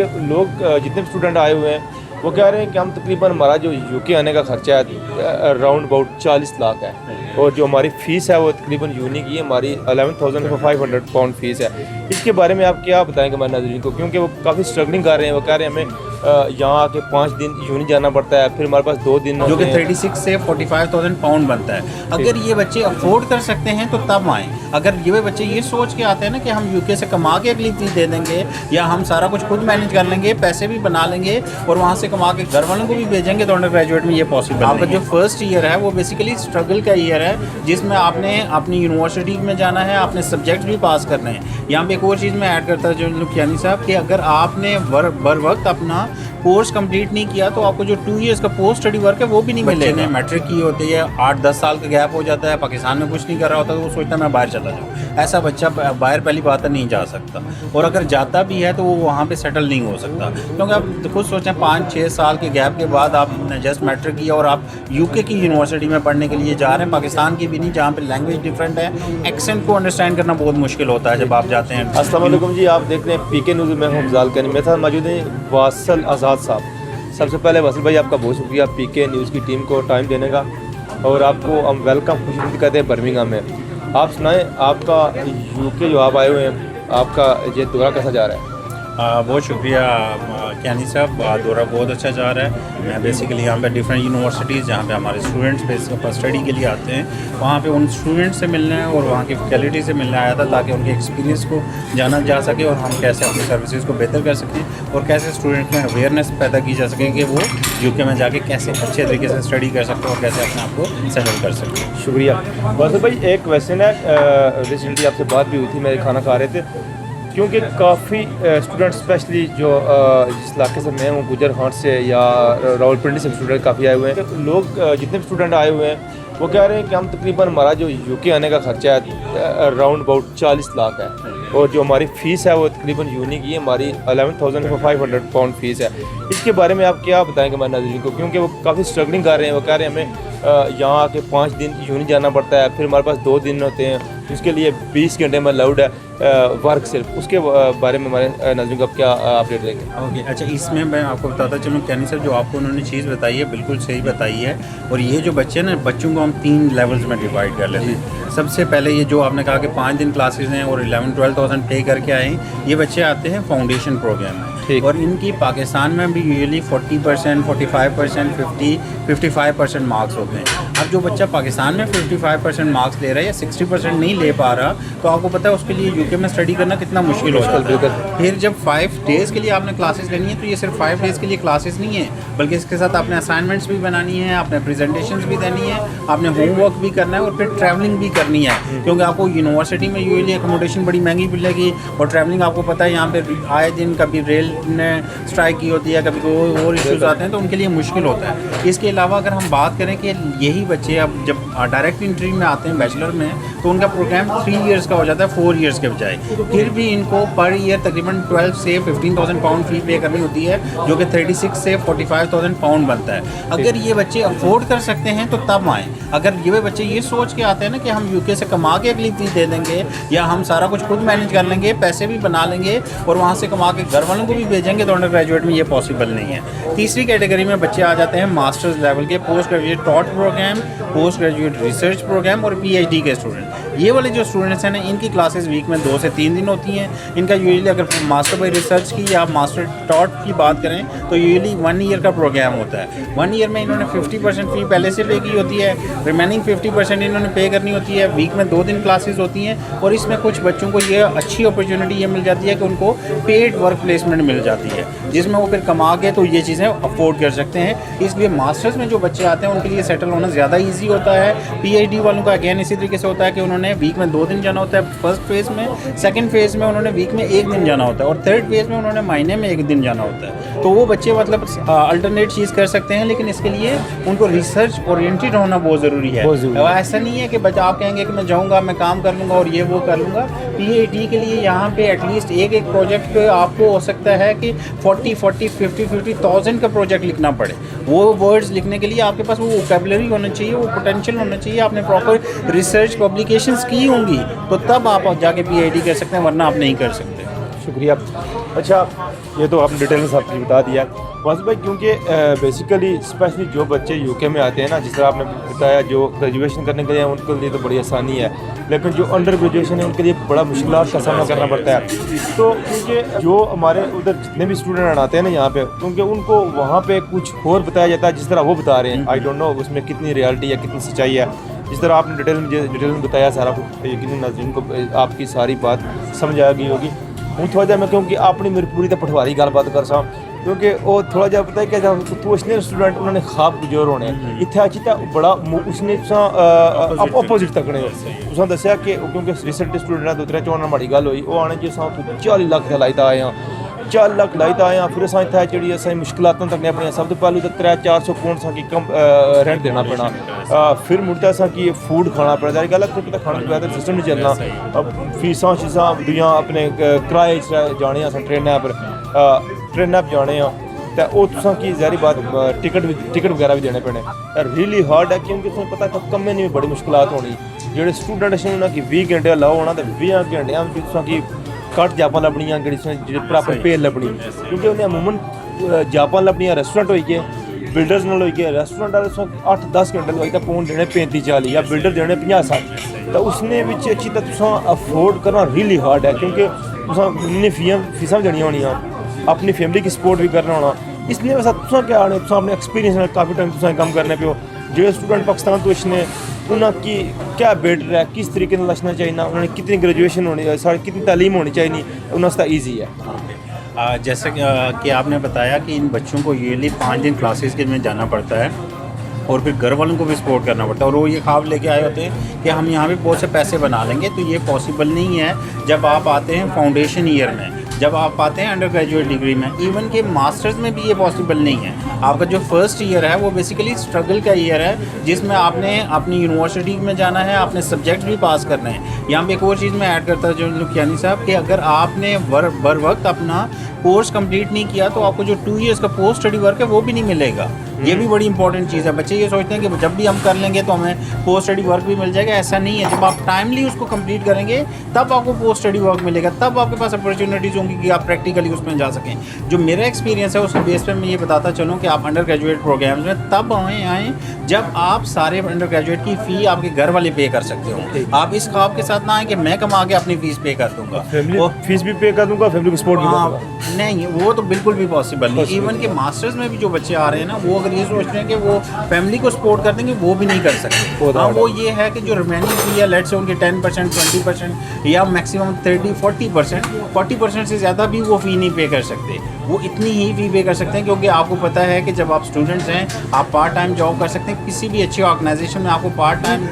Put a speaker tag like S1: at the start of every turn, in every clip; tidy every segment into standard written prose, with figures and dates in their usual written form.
S1: लोग जितने भी स्टूडेंट आए हुए हैं वो कह रहे हैं कि हम तकरीबन हमारा जो यूके आने का खर्चा है अराउंड अबाउट 40 लाख है और जो हमारी फ़ीस है वो तकरीबन यूनी की हमारी 11,500 पाउंड फ़ीस है। इसके बारे में आप क्या बताएंगे हमारे नाज़रीन को, क्योंकि वो काफ़ी स्ट्रगलिंग कर रहे हैं। वो कह रहे हैं हमें यहाँ आके 5 दिन यूनी जाना पड़ता है, फिर हमारे पास 2 दिन
S2: जो कि 36 से 45,000 पाउंड बनता है। अगर ये बच्चे अफोर्ड कर सकते हैं तो तब आएँ। अगर ये बच्चे ये सोच के आते हैं ना कि हम यूके से कमा के अगली फीस दे देंगे या हम सारा कुछ खुद मैनेज कर लेंगे, पैसे भी बना लेंगे और वहाँ से कमा के घर वालों को भी भेजेंगे, तो अंडर ग्रेजुएट में ये पॉसिबल आपका जो फर्स्ट ईयर है वो बेसिकली स्ट्रगल का ईयर है, जिसमें आपने अपनी यूनिवर्सिटी में जाना है, आपने सब्जेक्ट भी पास करने हैं। यहाँ पे एक और चीज़ मैं ऐड करता जो लुधियानी साहब कि अगर आपने बर वक्त अपना कोर्स कंप्लीट नहीं किया तो आपको जो 2 इयर्स का पोस्ट स्टडी वर्क है वो भी नहीं मिलेगा। मैट्रिक की होती है, 8-10 साल का गैप हो जाता है, पाकिस्तान में कुछ नहीं कर रहा होता तो वो सोचता है मैं बाहर चला जाऊँ। ऐसा बच्चा बाहर पहली बात नहीं जा सकता, और अगर जाता भी है तो वो वहाँ पे सेटल नहीं हो सकता, क्योंकि आप खुद सोचें 5-6 साल के गैप के बाद आपने जस्ट मैट्रिक किया और आप यूके की यूनिवर्सिटी में पढ़ने के लिए जा रहे हैं, पाकिस्तान की भी नहीं, जहाँ पे लैंग्वेज डिफरेंट है, एक्सेंट को अंडरस्टैंड करना बहुत मुश्किल होता है जब आप जाते हैं।
S1: अस्सलाम वालेकुम जी, आप देख रहे हैं पीके न्यूज़ में हूं अफजाल करनी, मेरे साथ मौजूद हैं वासल आज़ाद साहब। सबसे पहले वासिल भाई आपका बहुत शुक्रिया पीके न्यूज़ की टीम को टाइम देने का, और आपको हम वेलकम खुशनुदी कहते हैं बर्मिंघम में। आप सुनाएं आपका यूके जो आप आए हुए हैं, आपका ये दौरा कैसा जा रहा है?
S2: बहुत शुक्रिया कियानी साहब, दौरा बहुत अच्छा जा रहा है। मैं बेसिकली यहाँ पे डिफरेंट यूनिवर्सिटीज़ जहाँ पे हमारे स्टूडेंट्स पे स्टडी के लिए आते हैं, वहाँ पे उन स्टूडेंट्स से मिलने और वहाँ की फैकल्टी से मिलने आया था, ताकि उनके एक्सपीरियंस को जाना जा सके और हम कैसे अपनी सर्विसेज को बेहतर कर सकें और कैसे स्टूडेंट में अवेयरनेस पैदा की जा सके कि वो यूके में जाके कैसे अच्छे तरीके से स्टडी कर सकते और कैसे अपने आप को सेटल कर सकते।
S1: शुक्रिया वासिल भाई। एक क्वेश्चन है, रिसेंटली आपसे बात भी हुई थी, मेरे खाना खा रहे थे, क्योंकि काफ़ी स्टूडेंट स्पेशली जो जिस इलाके से मैं हूँ गुजर हाट से या रावलपिंडी से स्टूडेंट काफ़ी आए हुए हैं। लोग जितने भी स्टूडेंट आए हुए हैं वो कह रहे हैं कि हम तकरीबन हमारा जो यूके आने का खर्चा है अराउंड अबाउट 40 लाख है और जो हमारी फ़ीस है वो तकरीबन यूनी की हमारी 11,500 पाउंड फ़ीस है। इसके बारे में आप क्या बताएंगे हमारे नाज़रीन को, क्योंकि वो काफ़ी स्ट्रगलिंग कर रहे हैं। वो कह रहे हैं हमें यहाँ आके 5 दिन यूनी जाना पड़ता है, फिर हमारे पास 2 दिन होते हैं, उसके लिए 20 घंटे में अलाउड है वर्क सिर्फ। उसके बारे में हमारे नाज़रीन को आप क्या अपडेट देंगे?
S2: ओके, अच्छा, इसमें मैं आपको बताता चलूँ कियानी साहब, जो आपको उन्होंने चीज़ बताई है बिल्कुल सही बताई है। और ये जो बच्चे ना, बच्चों को हम 3 लेवल्स में डिवाइड कर लेते हैं। सबसे पहले ये जो आपने कहा कि 5 दिन क्लासेस हैं और 11-12,000 पे करके आए हैं, ये बच्चे आते हैं फाउंडेशन प्रोग्राम में, और इनकी पाकिस्तान में भी यूजुअली 40%, 45%, 55% मार्क्स होते हैं। अब जो बच्चा पाकिस्तान में 55% मार्क्स ले रहा है या 60% नहीं ले पा रहा, तो आपको पता है उसके लिए यूके में स्टडी करना कितना मुश्किल हो जाता है। फिर जब 5 डेज़ के लिए आपने क्लासेस लेनी है, तो ये सिर्फ 5 डेज़ के लिए क्लासेस नहीं है, बल्कि इसके साथ आपने असाइनमेंट्स भी बनानी है, आपने प्रेजेंटेशंस भी देनी है, आपने होमवर्क भी करना है और फिर ट्रैवलिंग भी करनी है, क्योंकि आपको यूनिवर्सिटी में यूजुअली अकोमोडेशन बड़ी महंगी मिलेगी और ट्रैवलिंग आपको पता है यहाँ पे आए दिन कभी रेल ने स्ट्राइक की होती है, कभी कोई और इश्यूज़ आते हैं, तो उनके लिए मुश्किल होता है। इसके अलावा अगर हम बात करें कि यही बच्चे अब जब डायरेक्ट एंट्री में आते हैं बैचलर में, तो उनका प्रोग्राम 3 इयर्स का हो जाता है 4 इयर्स के बजाय। फिर भी इनको पर ईयर तकरीबन 12 से 15,000 पाउंड फ़ी पे करनी होती है, जो कि 36 से 45,000 पाउंड बनता है। अगर ये बच्चे अफोर्ड कर सकते हैं तो तब आएँ। अगर ये बच्चे ये सोच के आते हैं ना कि हम यूके से कमा के अगली फीस दे देंगे या हम सारा कुछ खुद मैनेज कर लेंगे, पैसे भी बना लेंगे और वहाँ से कमा के घर वालों को भी भेजेंगे, तो अंडर ग्रेजुएट में ये पॉसिबल नहीं है। तीसरी कैटेगरी में बच्चे आ जाते हैं मास्टर्स लेवल के, post graduate taught programme, post graduate research programme और PhD के स्टूडेंट। ये वाले जो स्टूडेंट्स हैं ना, इनकी क्लासेस वीक में 2 से 3 दिन होती हैं। इनका यूजुअली अगर मास्टर बाय रिसर्च की या मास्टर टॉट की बात करें तो यूजुअली 1 ईयर का प्रोग्राम होता है। 1 ईयर में इन्होंने 50% फ़ी पहले से पे की होती है, रिमेनिंग 50% इन्होंने पे करनी होती है। वीक में 2 दिन क्लासेस होती हैं और इसमें कुछ बच्चों को ये अच्छी अपॉर्चुनिटी ये मिल जाती है कि उनको पेड वर्क प्लेसमेंट मिल जाती है, जिसमें वो फिर कमा के तो ये चीज़ें अफोर्ड कर सकते हैं। इसलिए मास्टर्स में जो बच्चे आते हैं उनके लिए सेटल होना ज़्यादा ईजी होता है। PhD वालों का अगेन इसी तरीके से होता है कि उन्होंने वीक में 2 दिन जाना होता है फर्स्ट फेज़ में, सेकंड फेज़ में उन्होंने वीक में 1 दिन जाना होता है और थर्ड फेज़ में उन्होंने महीने में 1 दिन जाना होता है। तो वो बच्चे मतलब अल्टरनेट चीज़ कर सकते हैं, लेकिन इसके लिए उनको रिसर्च ओरिएंटेड होना बहुत ज़रूरी है। ऐसा नहीं है कि बच्चा आप कहेंगे कि मैं जाऊँगा, मैं काम कर लूँगा और ये वो कर लूँगा। PhD के लिए यहाँ पे एटलीस्ट एक प्रोजेक्ट आपको हो सकता है कि 50,000 का प्रोजेक्ट लिखना पड़े। वो वर्ड्स लिखने के लिए आपके पास वो वोकैबुलरी होना चाहिए, वो पोटेंशियल होना चाहिए, आपने प्रॉपर रिसर्च पब्लिकेशंस की होंगी, तो तब आप जाके PhD कर सकते हैं, वरना आप नहीं कर सकते।
S1: शुक्रिया। अच्छा, ये तो आपने डिटेल में सब कुछ बता दिया वासिफ भाई, क्योंकि बेसिकली स्पेशली जो बच्चे यूके में आते हैं ना, जिस तरह आपने बताया, जो ग्रेजुएशन करने के लिए उनके लिए तो बड़ी आसानी है, लेकिन जो अंडर ग्रेजुएशन है उनके लिए बड़ा मुश्किलात का सामना करना पड़ता है। तो क्योंकि जो हमारे उधर जितने भी स्टूडेंट आते हैं ना यहाँ पे, क्योंकि उनको वहाँ पे कुछ और बताया जाता है जिस तरह वो बता रहे हैं, आई डोंट नो उसमें कितनी रियलिटी है, कितनी सच्चाई है। जिस तरह आपने डिटेल में बताया सारा कुछ, यकीन नाज़रीन को आपकी सारी बात समझ आ गई होगी। हूँ थोड़ा जा मैं क्योंकि आपने मेरी पूरी तो पटवारी गलबात कर सा, क्योंकि वो थोड़ा जा पता है क्या था, तो उसने स्टूडेंट उन्होंने ख्वाब गुजर होने इतने अच्छी था बड़ा उसने अपोजिट तकने उसने दसिया कि क्योंकि रिसेंट स्टूडेंट है 2-3 चोन माड़ी गल हुई, वो आने जो 40 लाख लाई था आए हैं, 4 लाख लाई था आए, फिर असें इत्थै जेह्ड़ी असें मुश्किलातां तकने अपनियां, सब तो पहलू तो 300-400 पौंड असें कम रेंट देना पड़ा, फिर मुड़ता असें कि फूड खाना पड़ा, जारी गल है खाना पीना तो सिस्टम नहीं चलना, फीसां शीसां दूइयां अपने किराए जाने असें ट्रेनै पर जाने तो वो तुसां की जारी बात टिकट वगैरह भी देने पैने, रियली हार्ड है, क्योंकि तुसें पता है कम्में नी बड़ी मुश्किलात होनी, जेह्ड़े स्टूडेंट असें उ'नें कि 20 घंटे लाओ होना तो 20 घंटेयां विच तुसां की घट्ट जापां लब्भनियां जेह्ड़ी प्रापर पे लब्भनी, क्योंकि उन्हें अमूमन जापां लब्भनियां रेस्टोरेंट होई गे, बिल्डर्स नाल होई गे, रेस्टोरेंट वाले 8-10 घंटे लोई तो पौंड देने 35-40 या बिल्डर देने 50-60, तो उसने बिच अच्छी तो तुसां अफोर्ड करना रियली हार्ड है, क्योंकि तुसां इन्नी फीसां देनियां होनियां, अपनी फैमिली की सपोर्ट भी करना होना, इसलिए वैसा तुसां क्या आने तुसां अपने एक्सपीरियंस नाल काफ़ी टाइम तुसां कम करने पे हो, जो स्टूडेंट पाकिस्तान तो इसने उनकी क्या बेटर है, किस तरीके से लचना चाहिए, उन्होंने कितनी ग्रेजुएशन होनी सारी कितनी तालीम होनी चाहिए, उन्होंने ईजी है।
S2: जैसे कि आपने बताया कि इन बच्चों को ईयरली 5 दिन क्लासेस के में जाना पड़ता है और फिर घर वालों को भी सपोर्ट करना पड़ता है, और वो ये ख्वाब लेके आए होते हैं कि हम यहाँ पे बहुत से पैसे बना लेंगे, तो ये पॉसिबल नहीं है जब आप आते हैं फाउंडेशन ईयर में, जब आप आते हैं अंडर ग्रेजुएट डिग्री में, इवन के मास्टर्स में भी ये पॉसिबल नहीं है। आपका जो फर्स्ट ईयर है वो बेसिकली स्ट्रगल का ईयर है, जिसमें आपने अपनी यूनिवर्सिटी में जाना है, आपने सब्जेक्ट भी पास करने हैं। यहाँ पे एक और चीज़ मैं ऐड करता जो लुधियानी साहब कि अगर आपने बर वक्त अपना कोर्स कंप्लीट नहीं किया तो आपको जो 2 इयर्स का पोस्ट स्टडी वर्क है वो भी नहीं मिलेगा। ये भी बड़ी इंपॉर्टेंट चीज़ है। बच्चे ये सोचते हैं कि जब भी हम कर लेंगे तो हमें पोस्ट स्टडी वर्क भी मिल जाएगा, ऐसा नहीं है। जब आप टाइमली उसको कंप्लीट करेंगे तब आपको पोस्ट स्टडी वर्क मिलेगा, तब आपके पास अपॉर्चुनिटीज़ होंगी कि आप प्रैक्टिकली उसमें जा सकें। जो मेरा एक्सपीरियंस है उसके बेस पर मैं ये बताता चलूँ कि आप अंडर ग्रेजुएट प्रोग्राम्स में तब आएँ जब आप सारे अंडर ग्रेजुएट की फ़ी आपके घर वाले पे कर सकते हो। आप इस ख्वाब के साथ ना आए कि मैं कमा के अपनी फ़ीस पे कर दूँगा,
S1: फीस भी पे कर दूँगा, फैमिली को सपोर्ट भी करूँगा,
S2: नहीं, वो तो बिल्कुल भी पॉसिबल नहीं। इवन के मास्टर्स में भी जो बच्चे आ रहे हैं ना, वो अगर ये सोच रहे हैं कि वो फैमिली को सपोर्ट कर देंगे, वो भी नहीं कर सकते। हाँ, वो ये है कि जो रिमेनिंग फी है, लेट से उनके 10%, 20% या मैक्सिमम 30-40%, 40% से ज़्यादा भी वो फ़ी नहीं पे कर सकते। वो इतनी ही फ़ी पे कर सकते हैं, क्योंकि आपको पता है कि जब आप स्टूडेंट्स हैं आप पार्ट टाइम जॉब कर सकते हैं। किसी भी अच्छी ऑर्गेनाइजेशन में आपको पार्ट टाइम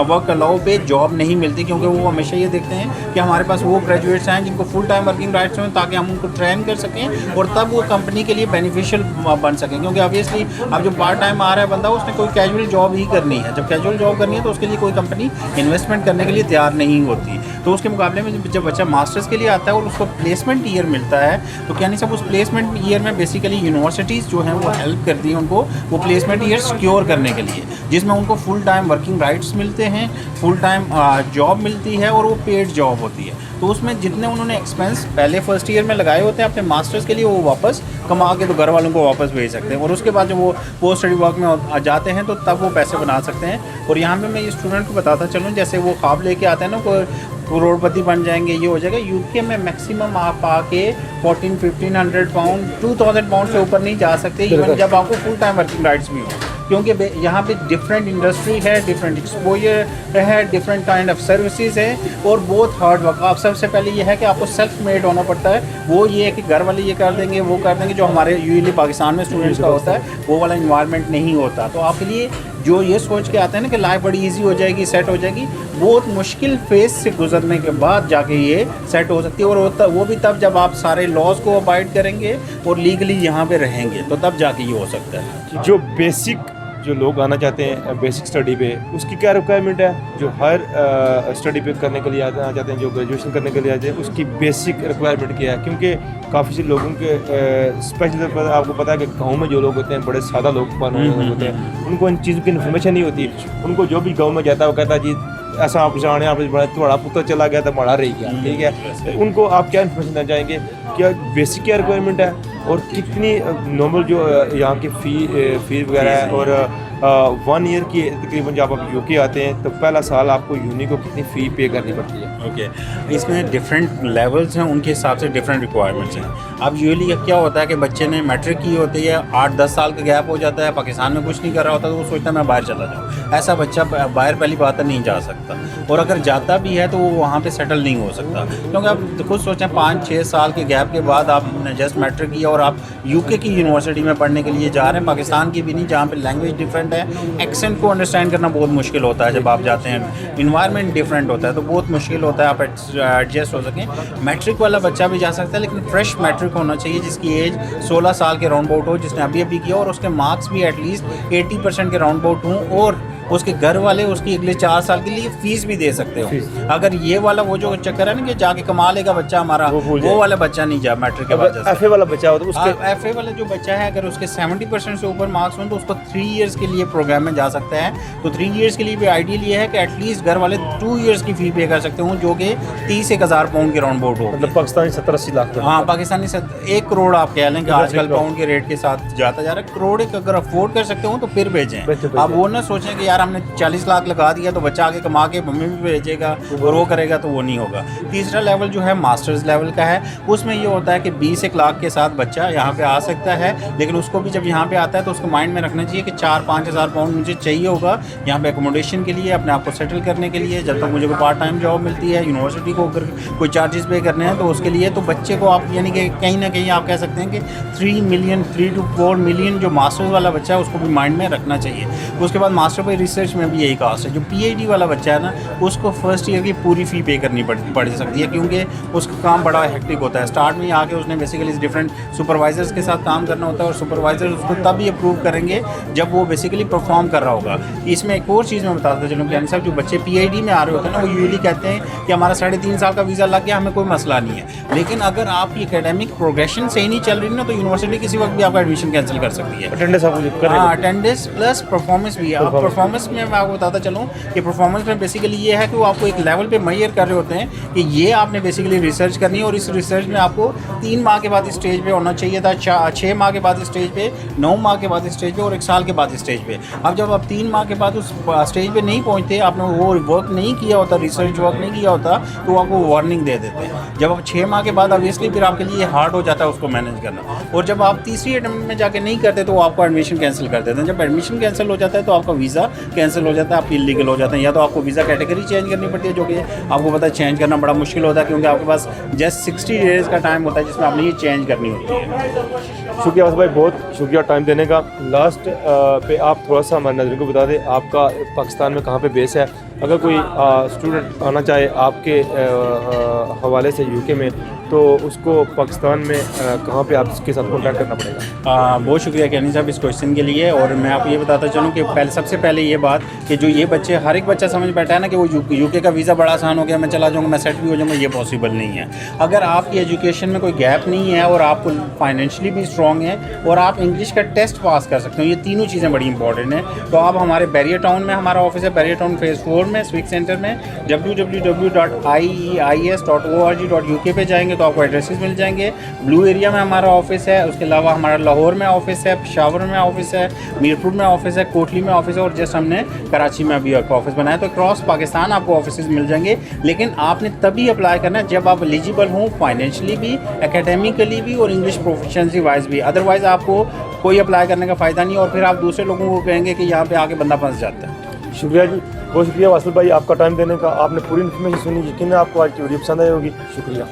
S2: वर्क अलाउ पे जॉब नहीं मिलती, क्योंकि वो हमेशा ये देखते हैं कि हमारे पास वो ग्रेजुएट्स हैं जिनको फुल टाइम वर्किंग राइट्स हों, ताकि हम उनको ट्रेन कर सकें और तब वो कंपनी के लिए बेनिफिशियल बन सकें। क्योंकि ऑब्वियसली अब जो पार्ट टाइम आ रहा है बंदा, उसने कोई कैजुअल जॉब ही करनी है। जब कैजुअल जॉब करनी है तो उसके लिए कोई कंपनी इन्वेस्टमेंट करने के लिए तैयार नहीं होती। तो उसके मुकाबले में जब बच्चा मास्टर्स के लिए आता है और उसको प्लेसमेंट ईयर मिलता है, तो क्या नहीं सब उस प्लेसमेंट ईयर में बेसिकली यूनिवर्सिटीज़ जो हैं वो हेल्प करती हैं उनको वो प्लेसमेंट ईयर सिक्योर करने के लिए, जिसमें उनको फुल टाइम वर्किंग राइट्स मिलते हैं, फुल टाइम जॉब मिलती है और वो पेड जॉब होती है। तो उसमें जितने उन्होंने एक्सपेंस पहले फर्स्ट ईयर में लगाए होते हैं अपने मास्टर्स के लिए, वो वापस कमा के तो घर वालों को वापस भेज सकते हैं, और उसके बाद जब वो पोस्ट स्टडी वर्क में जाते हैं तो तब वो पैसे बना सकते हैं। और यहाँ पे मैं ये स्टूडेंट को बताता चलूँ, जैसे वो ख्वाब लेके आते हैं ना, कोई करोड़पति बन जाएंगे, ये हो जाएगा। यूके में मैक्सिमम आप आके 1400-1500 पाउंड 2000 पाउंड से ऊपर नहीं जा सकते, इवन जब आपको फुल टाइम वर्किंग राइट्स भी हो, क्योंकि यहाँ पे डिफरेंट इंडस्ट्री है, डिफरेंट एक्सपोजर है, डिफरेंट काइंड ऑफ सर्विसेज है और बहुत हार्ड वर्क। आप सबसे पहले ये है कि आपको सेल्फ मेड होना पड़ता है। वो ये है कि घर वाले ये कर देंगे, वो कर देंगे, जो हमारे यूजुअली पाकिस्तान में स्टूडेंट्स का होता है वो वाला इन्वायरमेंट नहीं होता। तो आपके लिए जो ये सोच के आते हैं ना कि लाइफ बड़ी इजी हो जाएगी, सेट हो जाएगी, बहुत मुश्किल फेज से गुजरने के बाद जाके ये सेट हो सकती है। और वो भी तब जब आप सारे लॉज को अवॉइड करेंगे और लीगली यहाँ पे रहेंगे, तो तब जाके ये हो सकता है।
S1: जो बेसिक जो लोग आना चाहते हैं बेसिक स्टडी पे, उसकी क्या रिक्वायरमेंट है? जो हायर स्टडी पे करने के लिए आना चाहते हैं, जो ग्रेजुएशन करने के लिए आते हैं, उसकी बेसिक रिक्वायरमेंट क्या है? क्योंकि काफ़ी से लोगों के स्पेशल आपको पता है कि गाँव में जो लोग होते हैं बड़े सादा लोग होते हैं, उनको इन चीज़ों की इन्फॉर्मेशन नहीं होती। उनको जो भी गाँव में जाता है वो कहता है जी ऐसा आप जाने आप बड़ा पुत्र चला गया तो बड़ा रह गया, ठीक है, उनको आप क्या इन्फॉर्मेशन देना चाहेंगे? क्या बेसिक क्या रिक्वायरमेंट है और कितनी नॉर्मल जो यहाँ की फ़ी वगैरह है, और 1 ईयर की तकरीबन जब आप यूके आते हैं तो पहला साल आपको यूनी को कितनी फ़ी पे करनी पड़ती है?
S2: ओके, इसमें डिफरेंट लेवल्स हैं, उनके हिसाब से डिफरेंट रिक्वायरमेंट्स हैं। अब यूजुअली क्या होता है कि बच्चे ने मैट्रिक की होती है, 8-10 साल का गैप हो जाता है, पाकिस्तान में कुछ नहीं कर रहा होता, तो वो सोचता है मैं बाहर चला जाऊँ। ऐसा बच्चा बाहर पहली बात है नहीं जा सकता, और अगर जाता भी है तो वो वहाँ पे सेटल नहीं हो सकता, क्योंकि आप खुद सोचें 5-6 साल के गैप के बाद आपने जस्ट मैट्रिक किया और आप यूके की यूनिवर्सिटी में पढ़ने के लिए जा रहे हैं, पाकिस्तान की भी नहीं, जहाँ पे लैंग्वेज डिफरेंट है, एक्सेंट को अंडरस्टैंड करना बहुत मुश्किल होता है जब आप जाते हैं, इन्वायरमेंट डिफरेंट होता है, तो बहुत मुश्किल होता है आप एडजस्ट हो सकें। मैट्रिक वाला बच्चा भी जा सकता है, लेकिन फ्रेश मैट्रिक होना चाहिए जिसकी एज 16 साल के राउंड अबाउट हो, जिसने अभी किया, और उसके मार्क्स भी एटलीस्ट 80% के राउंड अबाउट हों, और उसके घर वाले उसकी अगले 4 साल के लिए फीस भी दे सकते हो। अगर ये वाला वो जो चक्कर है ना कि जाके कमा लेगा बच्चा हमारा, वो वाला बच्चा नहीं जा मैट्रिक के बाद।
S1: एफए वाला बच्चा हो तो उसके
S2: एफए वाला जो बच्चा है अगर उसके 70% से ऊपर मार्क्स हों तो उसको 3 इयर्स के लिए प्रोग्राम में जा सकता है। तो 3 इयर्स के लिए भी आइडियल ये है कि एटलीस्ट घर वाले 2 इयर्स की फ़ी पे कर सकते हो, जो कि 30,000 पाउंड के राउंड अबाउट हो,
S1: मतलब पाकिस्तानी 70-80 लाख।
S2: हाँ, पाकिस्तानी 1 करोड़ आप कह लें कि आजकल पाउंड के रेट के साथ जाता जा रहा है। करोड़ एक अगर अफोर्ड कर सकते हो तो फिर भेजें। आप वो ना सोचें कि यार हमने 40 लाख लगा दिया तो बच्चा आगे कमा के मम्मी भी भेजेगा और वो करेगा, तो वो नहीं होगा। तीसरा लेवल जो है मास्टर्स लेवल का है, उसमें ये होता है कि 20 लाख के साथ बच्चा यहाँ पे आ सकता है, लेकिन उसको भी जब यहाँ पे आता है तो उसको माइंड में रखना चाहिए कि 4-5 हज़ार पाउंड मुझे चाहिए होगा यहाँ पे अकोमोडेशन के लिए, अपने आप को सेटल करने के लिए, जब तक मुझे कोई पार्ट टाइम जॉब मिलती है, यूनिवर्सिटी को अगर कोई चार्जेस पे करने हैं तो उसके लिए। तो बच्चे को आप यानी कि कहीं ना कहीं आप कह सकते हैं कि 3 to 4 मिलियन जो मास्टर्स वाला बच्चा है उसको भी माइंड में रखना चाहिए। उसके बाद मास्टर पे रिसर्च में भी यही कास्ट है। जो PhD वाला बच्चा है ना, उसको फर्स्ट ईयर की पूरी फ़ी पे करनी पड़ सकती है, क्योंकि उसका काम बड़ा हेक्टिक होता है। स्टार्ट में आके उसने बेसिकली डिफरेंट सुपरवाइजर्स के साथ काम करना होता है, और सुपरवाइजर्स उसको तब ही अप्रूव करेंगे जब वो बेसिकली परफॉर्म कर रहा होगा। इसमें एक और चीज़ मैं बताता चलूँ कि साहब जो बच्चे PhD में आ रहे होते हैं ना, वो यूजुअली कहते हैं कि हमारा 3.5 साल का वीज़ा लग गया, हमें कोई मसला नहीं है। लेकिन अगर आपकी एकेडमिक प्रोग्रेशन सही नहीं चल रही ना, तो यूनिवर्सिटी किसी वक्त भी आपका एडमिशन कैंसिल कर सकती है। अटेंडेंस प्लस परफॉर्मेंस भी। अब परफॉर्मेंस में मैं आपको बताता चलूँ कि परफॉर्मेंस में बेसिकली ये है कि वो आपको एक लेवल पे मेजर कर रहे होते हैं कि ये आपने बेसिकली रिसर्च करनी है, और इस रिसर्च में आपको 3 माह के बाद स्टेज पे होना चाहिए था, 6 माह के बाद स्टेज पे, 9 माह के बाद स्टेज पे, और 1 साल के बाद स्टेज पे। अब जब आप 3 माह के बाद उस स्टेज पे नहीं पहुंचते, आपने वो वर्क नहीं किया होता, रिसर्च वर्क नहीं किया होता, तो आपको वार्निंग दे देते हैं। जब आप 6 माह के बाद ऑब्वियसली फिर आपके लिए हार्ड हो जाता है उसको मैनेज करना, और जब आप तीसरी अटेम्प्ट में जाके नहीं करते तो आपको एडमिशन कैंसिल कर देते हैं। जब एडमिशन कैंसिल हो जाता है तो आपका वीज़ा कैंसिल हो जाता है, आप इलीगल हो जाते हैं, या तो आपको वीज़ा कैटेगरी चेंज करनी पड़ती है, जो कि आपको पता है चेंज करना बड़ा मुश्किल होता है, क्योंकि आपके पास जस्ट 60 डेज़ का टाइम होता है जिसमें आपने ये चेंज करनी होती है।
S1: शुक्रिया वासिफ भाई, बहुत शुक्रिया टाइम देने का। लास्ट पे आप थोड़ा सा हमारे नज़र को बता दें, आपका पाकिस्तान में कहाँ पे बेस है? अगर कोई स्टूडेंट आना चाहे आपके हवाले से यूके में, तो उसको पाकिस्तान में कहाँ पे आपके साथ कॉन्टैक्ट करना पड़ेगा?
S2: बहुत शुक्रिया कैनी साहब इस क्वेश्चन के लिए। और मैं आपको ये बताता चलूँ कि सबसे पहले ये बात कि जो ये बच्चे, हर एक बच्चा समझ बैठा है ना कि वो यूके का वीज़ा बड़ा आसान हो गया, मैं चला जाऊँगा, मैं सेट भी हो जाऊँगा, ये पॉसिबल नहीं है। अगर आपकी एजुकेशन में कोई गैप नहीं है और आपको फाइनेंशियली भी स्ट्रॉन्ग है और आप इंग्लिश का टेस्ट पास कर सकते हो, ये तीनों चीज़ें बड़ी इंपॉर्टेंट हैं, तो आप हमारे बैरियर टाउन में हमारा ऑफिस है, बैरियर टाउन फेज़ 4 में स्विक सेंटर में www.ieis.org.uk पे जाएंगे तो आपको एड्रेसेस मिल जाएंगे। ब्लू एरिया में हमारा ऑफिस है, उसके अलावा हमारा लाहौर में ऑफिस है, पेशावर में ऑफिस है, मीरपुर में ऑफिस है, कोटली में ऑफिस है, और जस्ट हमने कराची में अभी एक ऑफिस बनाया। तो क्रॉस पाकिस्तान आपको ऑफिस मिल जाएंगे, लेकिन आपने तभी अप्लाई करना है जब आप एलिजिबल हों, फाइनेंशियली भी, एकेडमिकली भी और इंग्लिश प्रोफिशिएंसी वाइज भी। अदरवाइज़ आपको कोई अप्लाई करने का फ़ायदा नहीं, और फिर आप दूसरे लोगों को कहेंगे कि यहाँ पे आके बंदा फंस जाता है।
S1: शुक्रिया जी, बहुत शुक्रिया वासिफ भाई आपका टाइम देने का। आपने पूरी इन्फॉर्मेशन सुनी, यकीन है आपको आज की वीडियो पसंद आई होगी। शुक्रिया।